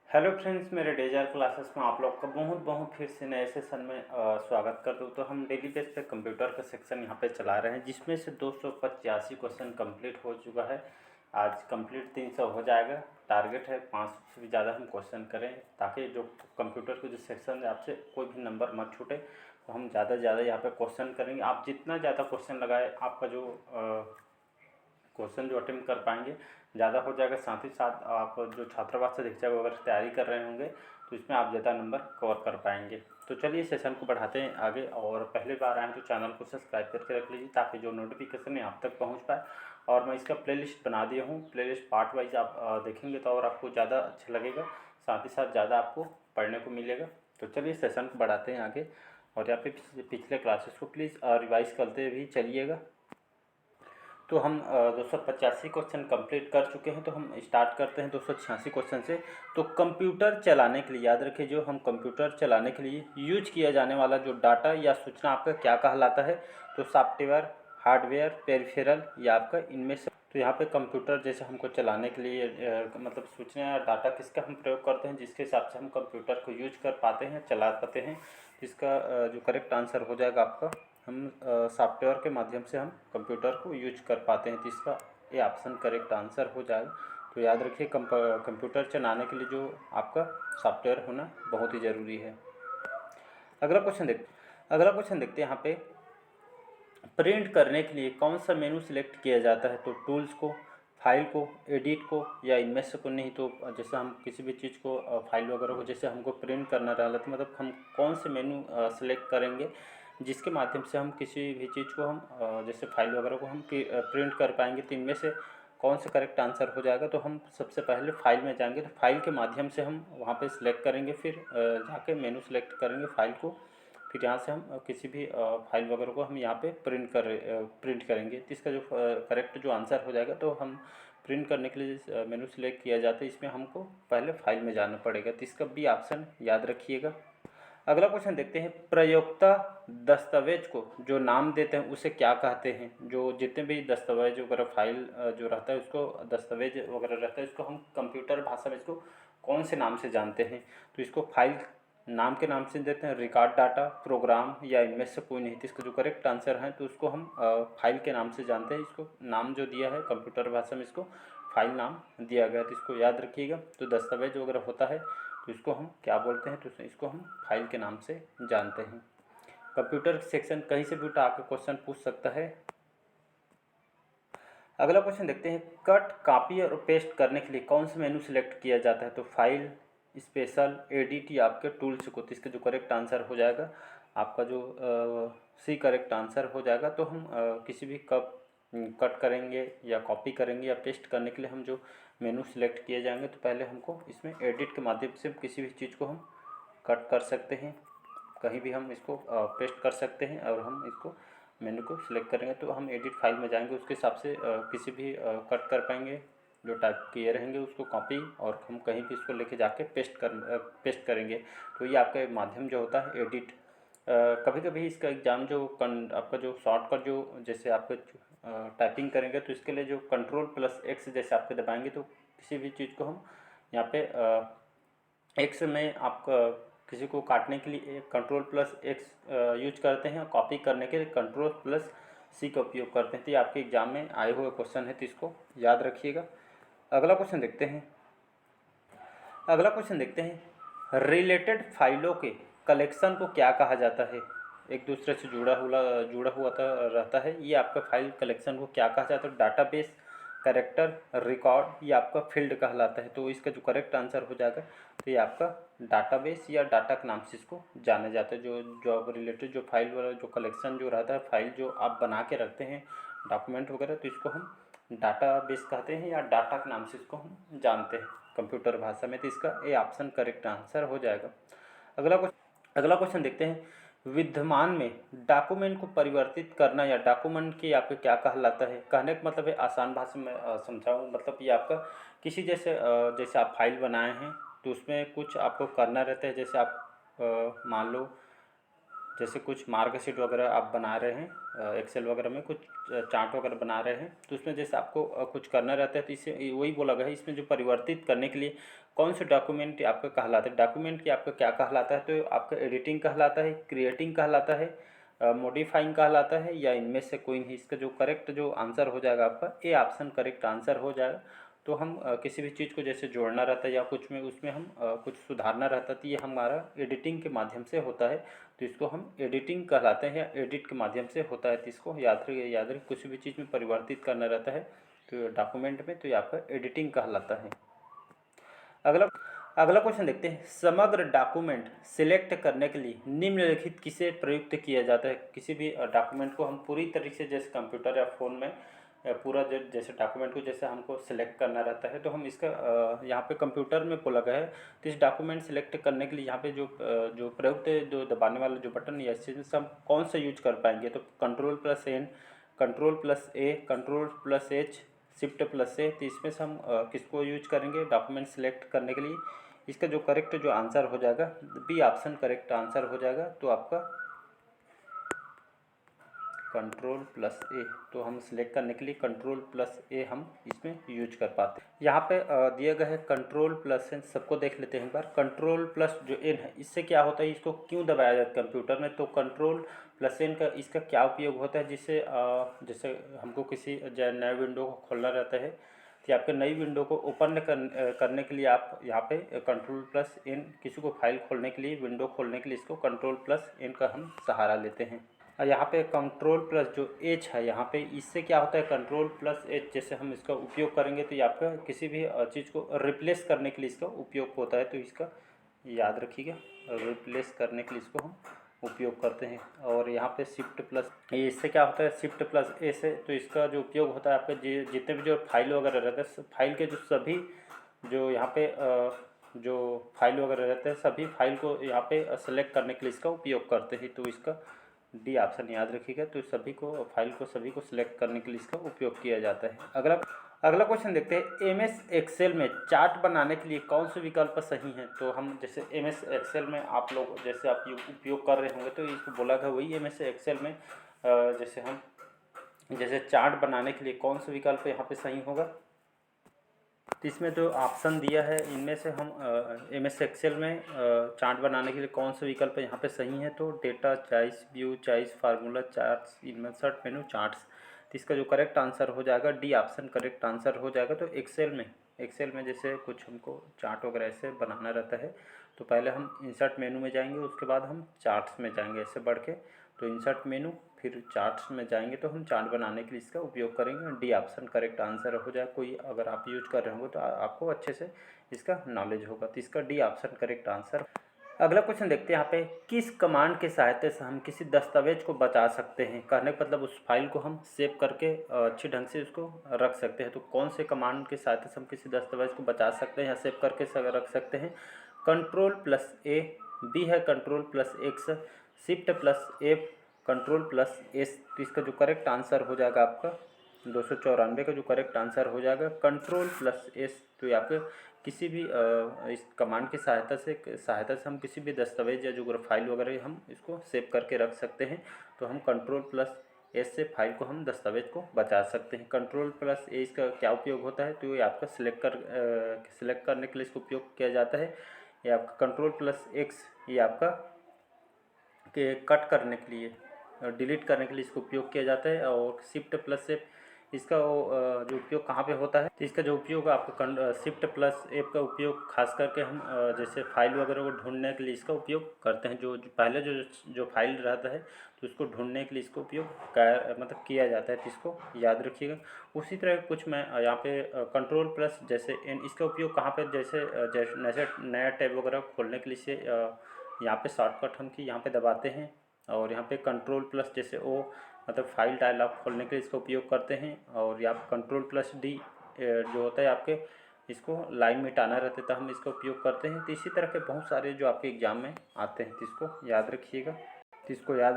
Hello friends, मेरे डेजर classes में आप लोग का बहुत बहुत फिर से नए सेशन में स्वागत कर दूँ। तो हम डेली बेस पे कंप्यूटर का सेक्शन यहाँ पे चला रहे हैं, जिसमें से 285 क्वेश्चन कंप्लीट हो चुका है। आज कंप्लीट 300 हो जाएगा। टारगेट है 500 से भी ज़्यादा हम क्वेश्चन करें, ताकि जो कंप्यूटर के जो सेक्शन है आपसे कोई भी नंबर मत छूटे। तो हम ज़्यादा से ज़्यादा यहाँ पर क्वेश्चन करेंगे। आप जितना ज़्यादा क्वेश्चन लगाए, आपका जो क्वेश्चन जो अटेम्प्ट कर पाएंगे ज़्यादा हो जाएगा। साथ ही साथ आप जो छात्रावास से दीक्षा अगर तैयारी कर रहे होंगे तो इसमें आप ज़्यादा नंबर कवर कर पाएंगे। तो चलिए सेशन को बढ़ाते हैं आगे। और पहली बार आए हैं तो चैनल को सब्सक्राइब करके रख लीजिए, ताकि जो नोटिफिकेशन है आप तक पहुँच पाए। और मैं इसका प्लेलिस्ट बना दिया हूँ। प्लेलिस्ट पार्ट वाइज आप देखेंगे तो और आपको ज़्यादा अच्छा लगेगा, साथ ही साथ ज़्यादा आपको पढ़ने को मिलेगा। तो चलिए सेशन को बढ़ाते हैं आगे। और यहाँ पे पिछले क्लासेस को प्लीज़ रिवाइज करते भी चलिएगा। तो हम 285 क्वेश्चन कंप्लीट कर चुके हैं। तो हम स्टार्ट करते हैं 286 क्वेश्चन से। तो कंप्यूटर चलाने के लिए याद रखिए, जो हम कंप्यूटर चलाने के लिए यूज किया जाने वाला जो डाटा या सूचना आपका क्या कहलाता है। तो सॉफ्टवेयर, हार्डवेयर, पेरिफेरल या आपका इनमें से। तो यहाँ पे कंप्यूटर जैसे हमको चलाने के लिए मतलब सूचना या डाटा किसका हम प्रयोग करते हैं, जिसके हिसाब से हम कंप्यूटर को यूज कर पाते हैं, चला पाते हैं। इसका जो करेक्ट आंसर हो जाएगा आपका, हम सॉफ्टवेयर के माध्यम से हम कंप्यूटर को यूज कर पाते हैं। तो इसका ये ऑप्शन करेक्ट आंसर हो जाएगा। तो याद रखिए, कंप्यूटर चलाने के लिए जो आपका सॉफ्टवेयर होना बहुत ही ज़रूरी है। अगला क्वेश्चन देखते हैं यहाँ पे। प्रिंट करने के लिए कौन सा मेनू सिलेक्ट किया जाता है। तो टूल्स को, फाइल को, एडिट को या इनमें से को नहीं। तो जैसे हम किसी भी चीज़ को फाइल वगैरह को जैसे हमको प्रिंट करना रहा, तो मतलब हम कौन से मेनू सेलेक्ट करेंगे, जिसके माध्यम से हम किसी भी चीज़ को हम जैसे फाइल वगैरह को हम प्रिंट कर पाएंगे। तो इनमें से कौन सा करेक्ट आंसर हो जाएगा। तो हम सबसे पहले फाइल में जाएंगे, तो फाइल के माध्यम से हम वहाँ पे सिलेक्ट करेंगे, फिर जाके मेनू सेलेक्ट करेंगे फाइल को। फिर यहाँ से हम किसी भी फाइल वगैरह को हम यहाँ पे प्रिंट करेंगे। तो इसका जो करेक्ट जो आंसर हो जाएगा, तो हम प्रिंट करने के लिए मेनू सेलेक्ट किया जाता है, इसमें हमको पहले फाइल में जाना पड़ेगा। तो इसका बी ऑप्शन याद रखिएगा। अगला क्वेश्चन देखते हैं। प्रयोक्ता दस्तावेज को जो नाम देते हैं उसे क्या कहते हैं। जो जितने भी दस्तावेज वगैरह फाइल जो रहता है उसको, दस्तावेज वगैरह रहता है, इसको हम कंप्यूटर भाषा में इसको कौन से नाम से जानते हैं। तो इसको फाइल नाम के नाम से देते हैं, रिकॉर्ड, डाटा, प्रोग्राम या इनमें से कोई नहीं। तो इसका जो करेक्ट आंसर है, तो उसको हम फाइल के नाम से जानते हैं। इसको नाम जो दिया है कंप्यूटर भाषा में, इसको फाइल नाम दिया गया है। तो इसको याद रखिएगा। तो दस्तावेज वगैरह होता है तो इसको हम क्या बोलते हैं, तो इसको हम फाइल के नाम से जानते हैं। कंप्यूटर सेक्शन कहीं से भी उठा आपका क्वेश्चन पूछ सकता है। अगला क्वेश्चन देखते हैं। कट, कॉपी और पेस्ट करने के लिए कौन सा मेनू सिलेक्ट किया जाता है। तो फाइल, स्पेशल, एडिट या आपके टूल्स को। तो इसका जो करेक्ट आंसर हो जाएगा आपका जो सी करेक्ट आंसर हो जाएगा। तो हम किसी भी कट करेंगे या कॉपी करेंगे या पेस्ट करने के लिए हम जो मेनू सिलेक्ट किए जाएंगे, तो पहले हमको इसमें एडिट के माध्यम से किसी भी चीज़ को हम कट कर सकते हैं, कहीं भी हम इसको पेस्ट कर सकते हैं। और हम इसको मेनू को सिलेक्ट करेंगे तो हम एडिट फाइल में जाएंगे, उसके हिसाब से किसी भी कट कर पाएंगे। जो टाइप किए रहेंगे उसको कॉपी, और हम कहीं भी इसको लेके जाके पेस्ट करेंगे। तो ये आपका माध्यम जो होता है एडिट। कभी कभी इसका एग्ज़ाम जो आपका जो शॉर्टकट जो जैसे आपका टाइपिंग करेंगे, तो इसके लिए जो कंट्रोल+X जैसे आपके दबाएंगे, तो किसी भी चीज़ को हम यहाँ पे एक्स में आप किसी को काटने के लिए कंट्रोल+X यूज करते हैं, और कॉपी करने के लिए कंट्रोल+C का उपयोग करते हैं। तो ये आपके एग्जाम में आए हुए क्वेश्चन है, तो इसको याद रखिएगा। अगला क्वेश्चन देखते हैं। रिलेटेड फाइलों के कलेक्शन को क्या कहा जाता है। एक दूसरे से जुड़ा हुआ रहता है। ये आपका फाइल कलेक्शन को क्या कहा जाता है। डाटाबेस, कैरेक्टर, रिकॉर्ड, ये आपका फील्ड कहलाता है। तो इसका जो करेक्ट आंसर हो जाएगा, तो ये आपका डाटाबेस या डाटा के नाम से इसको जाना जाता है। जो आप रिलेटेड जो फाइल वाला जो कलेक्शन जो रहता है, फाइल जो आप बना के रखते हैं डॉक्यूमेंट वगैरह, तो इसको हम डाटाबेस कहते हैं या डाटा के नाम से इसको हम जानते हैं कंप्यूटर भाषा में। तो इसका ए ऑप्शन करेक्ट आंसर हो जाएगा। अगला क्वेश्चन देखते हैं। विद्यमान में डॉक्यूमेंट को परिवर्तित करना या डॉक्यूमेंट की आपके क्या कहलाता है। कहने का मतलब है, आसान भाषा में समझाऊँ, मतलब ये आपका किसी जैसे आप फाइल बनाए हैं, तो उसमें कुछ आपको करना रहता है। जैसे आप मान लो जैसे कुछ मार्कशीट वगैरह आप बना रहे हैं, एक्सेल वगैरह में कुछ चार्ट वगैरह बना रहे हैं, तो उसमें जैसे आपको कुछ करना रहता है, तो इससे वही बोला गया है इसमें जो परिवर्तित करने के लिए कौन से डॉक्यूमेंट आपका कहलाता है। डॉक्यूमेंट की आपका क्या कहलाता है, तो आपका एडिटिंग कहलाता है, क्रिएटिंग कहलाता है, मॉडिफाइंग कहलाता है, या इनमें से कोई नहीं। इसका जो करेक्ट जो आंसर हो जाएगा आपका ए ऑप्शन करेक्ट आंसर हो जाएगा। तो हम किसी भी चीज़ को जैसे जोड़ना रहता है या कुछ में उसमें हम कुछ सुधारना रहता है, तो ये हमारा एडिटिंग के माध्यम से होता है, तो इसको हम एडिटिंग कहलाते हैं, या एडिट के माध्यम से होता है। तो इसको याद रखिए कुछ भी चीज़ में परिवर्तित करना रहता है तो डॉक्यूमेंट में, तो ये आपका एडिटिंग कहलाता है। अगला अगला क्वेश्चन देखते हैं। समग्र डॉक्यूमेंट सिलेक्ट करने के लिए निम्नलिखित किसे प्रयुक्त किया जाता है। किसी भी डॉक्यूमेंट को हम पूरी तरीके से जैसे कंप्यूटर या फ़ोन में पूरा जैसे डॉक्यूमेंट को जैसे हमको सिलेक्ट करना रहता है, तो हम इसका यहाँ पे कंप्यूटर में बोला गया है, तो इस डॉक्यूमेंट सिलेक्ट करने के लिए यहाँ पे जो प्रयुक्त जो दबाने वाला जो बटन या चीज़ से हम कौन सा यूज कर पाएंगे, तो Ctrl+N, Ctrl+A, Ctrl+H, Shift+A। तो इसमें से हम किसको यूज करेंगे डॉक्यूमेंट सिलेक्ट करने के लिए। इसका जो करेक्ट जो आंसर हो जाएगा बी ऑप्शन करेक्ट आंसर हो जाएगा, तो आपका Ctrl+A। तो हम सिलेक्ट करने के लिए Ctrl+A हम इसमें यूज कर पाते हैं। यहाँ पे दिया गया है Ctrl+N, सबको देख लेते हैं एक बार। Ctrl+N है, इससे क्या होता है, इसको क्यों दबाया जाता है कंप्यूटर में, तो Ctrl+N का इसका क्या उपयोग होता है, जिससे जैसे हमको किसी नए विंडो को खोलना रहता है, तो आपके नई विंडो को ओपन करने के लिए आप यहाँ पे Ctrl+N, किसी को फाइल खोलने के लिए विंडो खोलने के लिए इसको Ctrl+N का हम सहारा लेते हैं। और यहाँ पे Ctrl+H है, यहाँ पे इससे क्या होता है Ctrl+H जैसे हम इसका उपयोग करेंगे तो ये आपका किसी भी चीज़ को रिप्लेस करने के लिए इसका उपयोग होता है, तो इसका याद रखिएगा, रिप्लेस करने के लिए इसको हम उपयोग करते हैं। और यहाँ पे ये इससे क्या होता है Shift+A से, तो इसका जो उपयोग होता है आपके जितने भी जो फाइल वगैरह रहते हैं, फाइल के जो सभी जो यहाँ पे जो फाइल वगैरह रहते हैं, सभी फाइल को यहाँ पे सेलेक्ट करने के लिए इसका उपयोग करते हैं, तो इसका डी ऑप्शन याद रखिएगा। तो सभी को सिलेक्ट करने के लिए इसका उपयोग किया जाता है। अगला क्वेश्चन देखते हैं। एमएस एक्सेल में चार्ट बनाने के लिए कौन से विकल्प सही हैं। तो हम जैसे एमएस एक्सेल में आप लोग जैसे आप उपयोग कर रहे होंगे, तो इसको बोला गया वही एमएस एक्सेल में जैसे चार्ट बनाने के लिए कौन सा विकल्प यहाँ पे सही होगा। तो इसमें जो ऑप्शन दिया है इनमें से हम एमएस एक्सेल में चार्ट बनाने के लिए कौन सा विकल्प यहाँ पे सही है, तो data, choice, view, choice, formula, charts, insert मेनू, चार्ट्स। तो इसका जो करेक्ट आंसर हो जाएगा डी ऑप्शन करेक्ट आंसर हो जाएगा। तो एक्सेल में जैसे कुछ हमको चार्ट वगैरह ऐसे बनाना रहता है, तो पहले हम इंसर्ट मेनू में जाएंगे, उसके बाद हम चार्ट्स में जाएंगे ऐसे बढ़ के, तो इंसर्ट मेनू फिर चार्ट्स में जाएंगे, तो हम चार्ट बनाने के लिए इसका उपयोग करेंगे। डी ऑप्शन करेक्ट आंसर हो जाए। कोई अगर आप यूज कर रहे होंगे तो आपको अच्छे से इसका नॉलेज होगा, तो इसका डी ऑप्शन करेक्ट आंसर। अगला क्वेश्चन देखते हैं यहाँ पे। किस कमांड के सहायता से हम किसी दस्तावेज को बचा सकते हैं। कहने का मतलब उस फाइल को हम सेव करके अच्छी ढंग से उसको रख सकते हैं। तो कौन से कमांड के सहायता से हम किसी दस्तावेज को बचा सकते हैं या सेव करके रख सकते हैं। Ctrl+A, बी है Ctrl+X, Shift+F, Ctrl+S। तो इसका जो करेक्ट आंसर हो जाएगा आपका 294 का जो करेक्ट आंसर हो जाएगा Ctrl+S। तो ये आपके किसी भी इस कमांड की सहायता से हम किसी भी दस्तावेज या जो फाइल वगैरह हम इसको सेव करके रख सकते हैं। तो हम Ctrl+S से फाइल को हम दस्तावेज को बचा सकते हैं। Ctrl+A इसका क्या उपयोग होता है, तो ये आपका सिलेक्ट करने के लिए इसका उपयोग किया जाता है। ये आपका Ctrl+X ये आपका के कट करने के लिए डिलीट करने के लिए इसको उपयोग किया जाता है। और Shift+F इसका जो उपयोग कहाँ पे होता है, तो इसका जो उपयोग आपका Shift+F का उपयोग खास करके हम जैसे फाइल वगैरह को ढूंढने के लिए इसका उपयोग करते हैं। जो पहले जो फाइल रहता है तो उसको ढूंढने के लिए इसको उपयोग किया जाता है, तो इसको याद रखिएगा। उसी तरह कुछ मैं यहाँ पे Ctrl+ जैसे N इसका उपयोग कहाँ पे जैसे नया टैब वगैरह खोलने के लिए से यहाँ पे शॉर्टकट हम यहाँ पे दबाते हैं। और यहाँ पे Ctrl+ जैसे ओ मतलब फाइल डायलॉग खोलने के लिए इसका उपयोग करते हैं। और यहाँ Ctrl+D जो होता है आपके इसको लाइन मिटाना रहता है, तो हम इसका उपयोग करते हैं। तो इसी तरह के बहुत सारे जो आपके एग्जाम में आते हैं, तो इसको याद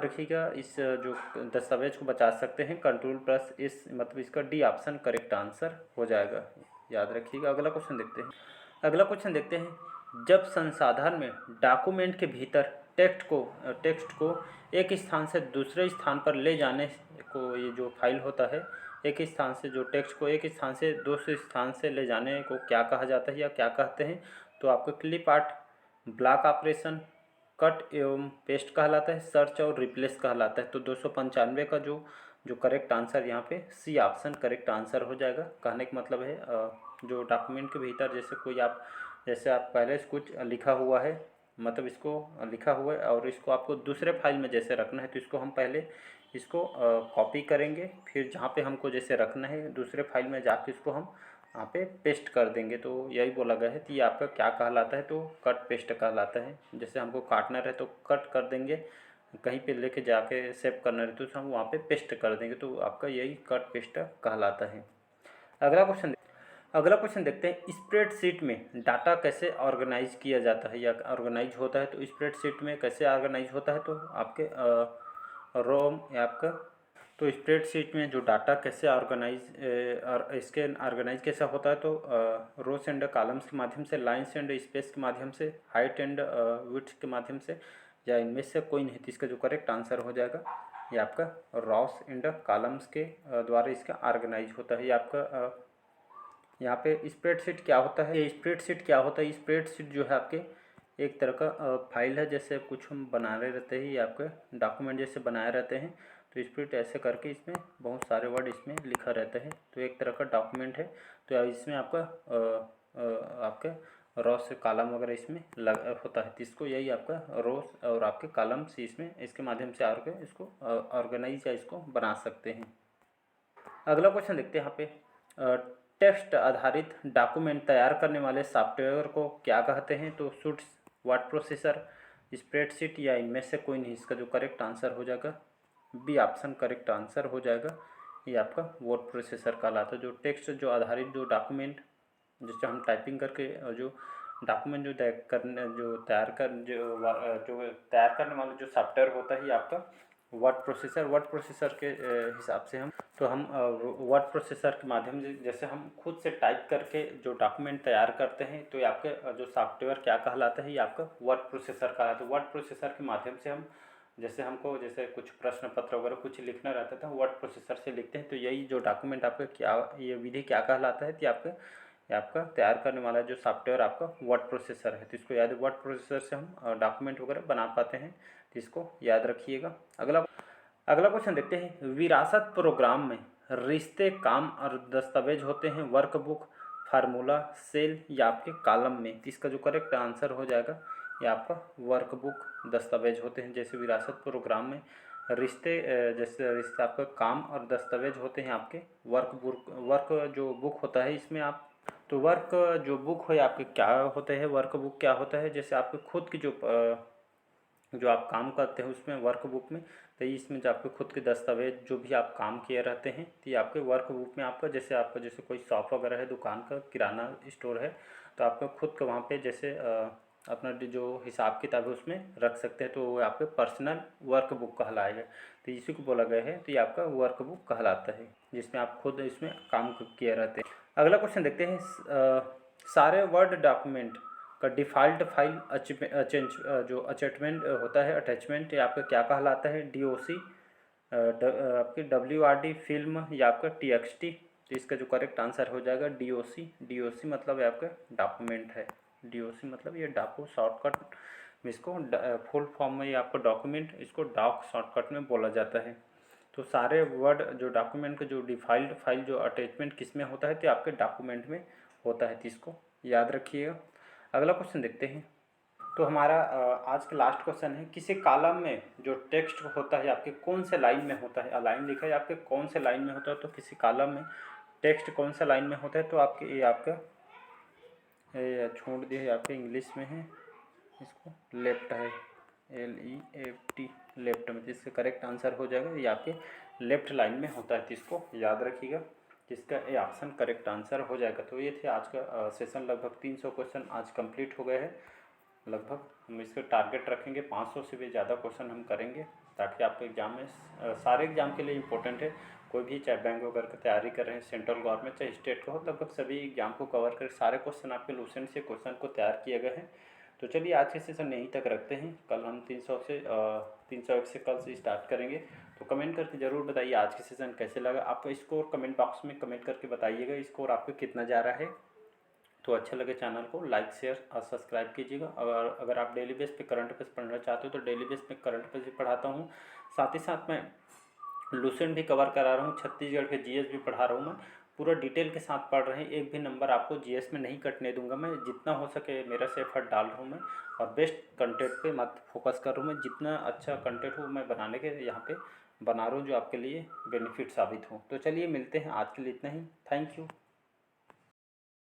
रखिएगा। इस जो दस्तावेज को बचा सकते हैं Ctrl+S, मतलब इसका डी ऑप्शन करेक्ट आंसर हो जाएगा, याद रखिएगा। अगला क्वेश्चन देखते हैं। जब संसाधन में डॉक्यूमेंट के भीतर टेक्स्ट को एक स्थान से दूसरे स्थान पर ले जाने को, ये जो फाइल होता है, एक स्थान से जो टेक्स्ट को एक स्थान से दूसरे स्थान से ले जाने को क्या कहा जाता है या क्या कहते हैं? तो आपका clip art, block operation, cut एवं पेस्ट कहलाता है, सर्च और रिप्लेस कहलाता है। तो 295 का जो करेक्ट आंसर यहाँ पे सी ऑप्शन करेक्ट आंसर हो जाएगा। कहने का मतलब है जो डॉक्यूमेंट के भीतर जैसे आप पहले कुछ लिखा हुआ है, मतलब इसको लिखा हुआ है और इसको आपको दूसरे फाइल में जैसे रखना है, तो इसको हम पहले इसको कॉपी करेंगे, फिर जहाँ पे हमको जैसे रखना है दूसरे फाइल में जाके इसको हम यहाँ पे पेस्ट कर देंगे। तो यही बोला गया है। तो ये आपका क्या कहलाता है? तो कट पेस्ट कहलाता है। जैसे हमको काटना रहे तो कट कर देंगे, कहीं पे लेके जाके सेव करना रहे तो हम वहाँ पे पेस्ट कर देंगे। तो आपका यही कट पेस्ट कहलाता है। अगला क्वेश्चन देखते हैं, स्प्रेडशीट में डाटा कैसे ऑर्गेनाइज किया जाता है या ऑर्गेनाइज होता है? तो स्प्रेडशीट में कैसे ऑर्गेनाइज होता है? तो आपके रोम या आपका, तो स्प्रेडशीट में जो डाटा कैसे ऑर्गेनाइज और इसके ऑर्गेनाइज कैसा होता है? तो रोस एंड कॉलम्स के माध्यम से, लाइन्स एंड स्पेस के माध्यम से, हाइट एंड विड्थ के माध्यम से, या इनमें से कोई नहीं। तो इसका जो करेक्ट आंसर हो जाएगा ये आपका रोस एंड कॉलम्स के द्वारा इसका ऑर्गेनाइज होता है। ये आपका यहाँ पे स्प्रेडशीट क्या होता है? ये स्प्रेडशीट क्या होता है? स्प्रेडशीट जो है आपके एक तरह का फाइल है, जैसे कुछ हम बना रहे रहते हैं, ये आपके डॉक्यूमेंट जैसे बनाए रहते हैं। तो स्प्रेड ऐसे करके इसमें बहुत सारे वर्ड इसमें लिखा रहता है, तो एक तरह का डॉक्यूमेंट है। तो इसमें आपका रोस कॉलम वगैरह इसमें होता है। तो इसको यही आपका रोस और आपके कॉलम्स इसमें इसके माध्यम से आकर इसको ऑर्गेनाइज या इसको बना सकते हैं। अगला क्वेश्चन देखते हैं यहाँ पे, टेक्स्ट आधारित डॉक्यूमेंट तैयार करने वाले सॉफ्टवेयर को क्या कहते हैं? तो सूट्स, वर्ड प्रोसेसर, स्प्रेडशीट, या इनमें से कोई नहीं। इसका जो करेक्ट आंसर हो जाएगा बी ऑप्शन करेक्ट आंसर हो जाएगा। ये आपका वर्ड प्रोसेसर कहलाता है। जो टेक्स्ट जो आधारित जो डॉक्यूमेंट, जिससे हम टाइपिंग करके जो डॉक्यूमेंट जो तैयार करने वाला जो सॉफ्टवेयर होता है, ये आपका वर्ड प्रोसेसर के हिसाब से हम वर्ड प्रोसेसर के माध्यम से जैसे हम खुद से टाइप करके जो डॉक्यूमेंट तैयार करते हैं, तो ये आपके जो सॉफ्टवेयर क्या कहलाता है? ये आपका वर्ड प्रोसेसर कहलाता है। वर्ड प्रोसेसर के माध्यम से हम जैसे कुछ प्रश्न पत्र वगैरह कुछ लिखना रहता था, वर्ड प्रोसेसर से लिखते हैं। तो यही जो डॉक्यूमेंट आपका ये विधि क्या कहलाता है? कि आपका तैयार करने वाला जो सॉफ्टवेयर आपका वर्ड प्रोसेसर है। तो इसको याद, वर्ड प्रोसेसर से हम डॉक्यूमेंट वगैरह बना पाते हैं। तो इसको याद रखिएगा। अगला क्वेश्चन देखते हैं, विरासत प्रोग्राम में रिश्ते, काम और दस्तावेज होते हैं वर्कबुक, फार्मूला, सेल या आपके कॉलम में। तो इसका जो करेक्ट आंसर हो जाएगा ये आपका वर्कबुक, दस्तावेज होते हैं। जैसे विरासत प्रोग्राम में जैसे रिश्ते आपका काम और दस्तावेज होते हैं आपके वर्क जो बुक होता है इसमें आप, तो वर्क जो बुक है आपके क्या होते हैं? वर्क बुक क्या होता है? जैसे आपके खुद की जो आप काम करते हैं उसमें वर्क बुक में, तो इसमें जो आपके खुद के दस्तावेज जो भी आप काम किए रहते हैं, तो ये आपके वर्क बुक में आपका जैसे कोई शॉप वगैरह है, दुकान का किराना स्टोर है, तो आपका खुद का वहाँ पे जैसे अपना जो हिसाब किताब है उसमें रख सकते हैं। तो वो आपके पर्सनल वर्क बुक कहलाएगा। तो इसी को बोला गया है। तो ये आपका वर्क बुक कहलाता है, जिसमें आप खुद इसमें काम किए रहते हैं। अगला क्वेश्चन देखते हैं, सारे वर्ड डॉक्यूमेंट का डिफ़ॉल्ट फाइल जो अटैचमेंट होता है, अटैचमेंट, या आपका क्या कहलाता है? DOC, आपकी WRD, फिल्म, या आपका TXT। तो इसका जो करेक्ट आंसर हो जाएगा DOC। DOC मतलब आपका डॉक्यूमेंट है। DOC मतलब ये डॉको शॉर्टकट में, इसको फुल फॉर्म में ये आपका डॉक्यूमेंट, इसको डॉक शॉर्टकट में बोला जाता है। तो सारे वर्ड जो डॉक्यूमेंट का जो डिफ़ॉल्ट फाइल जो अटैचमेंट किस में होता है? तो आपके डॉक्यूमेंट में होता है। तो इसको याद रखिएगा। अगला क्वेश्चन देखते हैं। तो हमारा आज का लास्ट क्वेश्चन है, किसी कॉलम में जो टेक्स्ट होता है आपके कौन से लाइन में होता है? लाइन लिखा है आपके कौन से लाइन में होता है? तो किसी कॉलम में टेक्स्ट कौन सा लाइन में होता है? तो आपके ये आपका छोड़ दिया है, आपके इंग्लिश में है, इसको लेफ्ट है, LEFT, लेफ्ट में। जिसका करेक्ट आंसर हो जाएगा ये आपके लेफ्ट लाइन में होता है। तो इसको याद रखिएगा, जिसका ए ऑप्शन करेक्ट आंसर हो जाएगा। तो ये थे आज का सेशन। लगभग 300 क्वेश्चन आज कंप्लीट हो गए हैं। लगभग हम इसका टारगेट रखेंगे 500 से भी ज़्यादा क्वेश्चन हम करेंगे, ताकि आपके एग्ज़ाम में सारे एग्ज़ाम के लिए इम्पोर्टेंट है। कोई भी चाहे बैंक वगैरह की तैयारी कर रहे हैं, सेंट्रल गवर्नमेंट चाहे स्टेट का हो, लगभग सभी एग्ज़ाम को कवर कर सारे क्वेश्चन आपके लूसेंट से क्वेश्चन को तैयार किए गए हैं। तो चलिए आज के सेशन यहीं तक रखते हैं। कल हम 301 से कल से स्टार्ट करेंगे। तो कमेंट करके ज़रूर बताइए आज के सेशन कैसे लगा। आपका स्कोर कमेंट बॉक्स में कमेंट करके बताइएगा स्कोर आपका कितना जा रहा है। तो अच्छा लगे चैनल को लाइक शेयर और सब्सक्राइब कीजिएगा। अगर आप डेली बेस पे करंट अफेयर्स पढ़ना चाहते हो तो डेली बेस पे करंट अफेयर्स भी पढ़ाता हूँ। साथ ही साथ मैं लुसेंट भी कवर करा रहा हूँ, छत्तीसगढ़ के जीएस भी पढ़ा रहा हूँ। मैं पूरा डिटेल के साथ पढ़ रहे हैं। एक भी नंबर आपको जीएस में नहीं कटने दूंगा। मैं जितना हो सके मेरा से एफर्ट डाल रहा हूँ मैं, और बेस्ट कंटेंट पे मत फोकस कर रहा हूँ मैं। जितना अच्छा कंटेंट हो मैं बनाने के यहाँ पे बना रहा हूँ जो आपके लिए बेनिफिट साबित हो। तो चलिए मिलते हैं, आज के लिए इतना ही। Thank you.